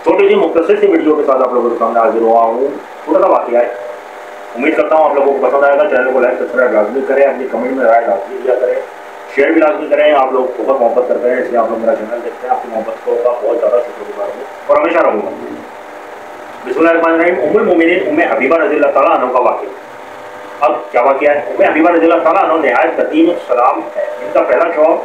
छोटी सी मुख्तसर सी वीडियो के साथ आप लोगों के सामने हाजिर हुआ हूँ। थोड़ा सा वाकया है, उम्मीद करता हूँ आप लोगों को पसंद आएगा। चैनल को लाइक सब्सक्राइब लाजमी करें, अपनी कमेंट में राय लाजमी दिया करें, शेयर भी लाजमी करें। आप लोग बहुत मोहब्बत करते हैं, इसलिए आप लोग मेरा चैनल देखते हैं। आपकी मोहब्बत को का बहुत ज़्यादा शुक्रगुजार हूँ और हमेशा रहूँगा। बिस्मिल्लाहिर्रहमानिर्रहीम। उम्मुल मोमिनीन उम्मे हबीबा रज़ियल्लाहु तआला अन्हा का वाक़या। अब क्या वाक़या है? उम्मे हबीबा रज़ियल्लाहु तआला अन्हा निहायत कदीम सलाम है। इनका पहला शौक़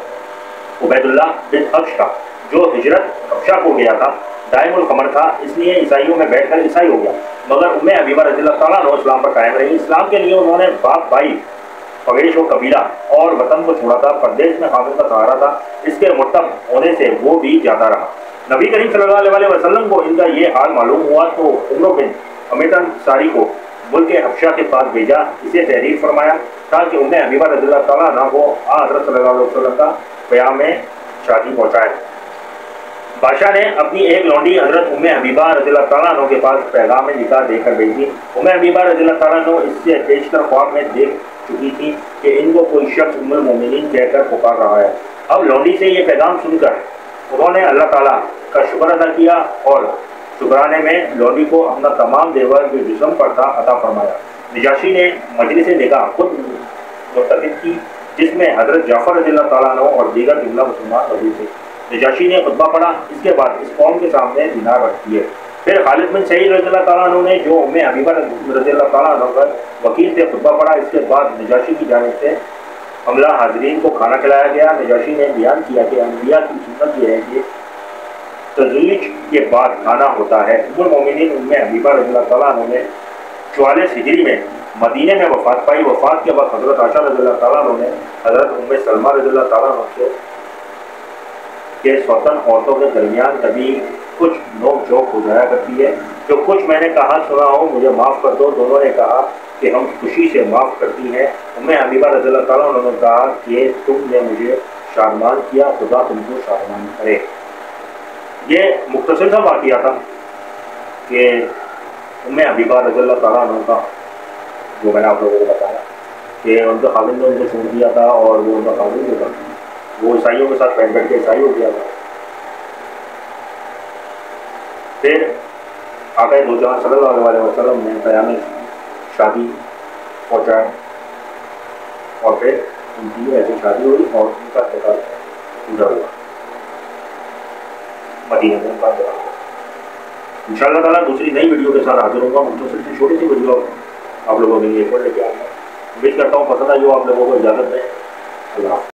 उबैदुल्लाह बिन अब्श था, जो हिजरत हबशा को गया था। दाइमुल कमर था, इसलिए ईसाइयों में बैठकर ईसाई हो गया। मगर उम्मे हबीबा रज़ियल्लाहु तआला अन्हा इस्लाम पर कायम रही। इस्लाम के लिए उन्होंने बाप भाई पवेश व कबीला और वतन को छोड़ा था। परदेश में खामिद का सहारा था, इसके मुर्तब होने से वो भी जाता रहा। नबी करीम सल्लल्लाहु अलैहि वसल्लम को इनका ये हाल मालूम हुआ तो उम्र बिन अमीर अंसारी को मुल्क हबशा के पास भेजा। इसे तहरीर फरमाया ताकि उम्मे हबीबा रज़ियल्लाहु तआला अन्हा को हज़रत सल्लल्लाहु अलैहि वसल्लम का क़याम में शादी पहुँचाए। बादशाह ने अपनी एक लौंडी हज़रत उम्मे हबीबा रज़ियल्लाहु तआला अन्हा के पास पैगाम निकाह देकर भेजी। उम्मे हबीबा रज़ियल्लाहु तआला अन्हा इससे पेशतर ख्वाब में देख चुकी थी कि इनको कोई शख्स उम्मुल मोमिनीन कहकर पुकार रहा है। अब लौंडी से ये पैगाम सुनकर उन्होंने अल्लाह ताला का शुक्र अदा किया और शुक्राने में लौंडी को अपना तमाम देवर जो जिस्म पर था अता फरमाया। नजाशी ने मजलिस निकाह खुद मुर्तकिब की, जिसमें हज़रत जाफ़र रज़ियल्लाहु तआला अन्हु और दीगर जुमला मुसलमान मौजूद थे। नजाशी ने खुतबा पढ़ा। इसके बाद इस कौम के सामने दीनार रख दिए। फिर खालिद बिन सईद रज़ियल्लाहु तआला अन्हु ने, जो उम्मे हबीबा रज़ियल्लाहु तआला अन्हा पर वकील थे, खुतबा पढ़ा। इसके बाद नजाशी की जानिब से हमला हाज़रीन को खाना खिलाया गया। नजाशी ने बयान किया कि अंबिया की सुन्नत यह है कि तज़वीज के बाद खाना होता है। उम्मुल मोमिनीन उम्मे हबीबा रज़ियल्लाहु तआला अन्हा ने 44 हिजरी में मदीने में वफ़ात पाई। वफ़ात के बाद हज़रत आयशा रज़ियल्लाहु तआला अन्हा ने हज़रत उम्मे सलमा रज़ियल्लाहु तआला अन्हा के स्वतन औरतों के दरमियान कभी कुछ नोक झोंक हो जाया करती है। जो कुछ मैंने कहा सुना हो मुझे माफ़ कर दो। दोनों ने कहा कि हम खुशी से माफ़ करती हैं। उम्मे हबीबा रज़ियल्लाहु तआला अन्हा ने कहा कि तुमने मुझे शादमान किया, खुदा तुमको शादमान करे। ये मुख्तसर सा वाक़या था कि उम्मे हबीबा रज़ियल्लाहु तआला अन्हा का, जो मैंने आप लोगों को बताया कि उनका खाविंद ने उनको छोड़ दिया था और वो उनका खाविंद जो था वो ईसाइयों के साथ बैठ के ईसाई हो गया था। फिर आका दो जहां सल्लल्लाहु अलैहि वसल्लम ने क़याम शादी पहुँचाया और फिर उनकी ऐसी शादी हुई और उनका इंतकाल गुजर हुआ, मदीने में उनका इंतकाल हुआ। इंशाअल्लाह ताला दूसरी नई वीडियो के साथ हाजिर होगा। मुख्तसर सी छोटी सी वीडियो आप लोगों के लिए लेके आऊँगा। उम्मीद करता हूँ पसंद आई हो आप लोगों को। इजाज़त दें। अल्लाह।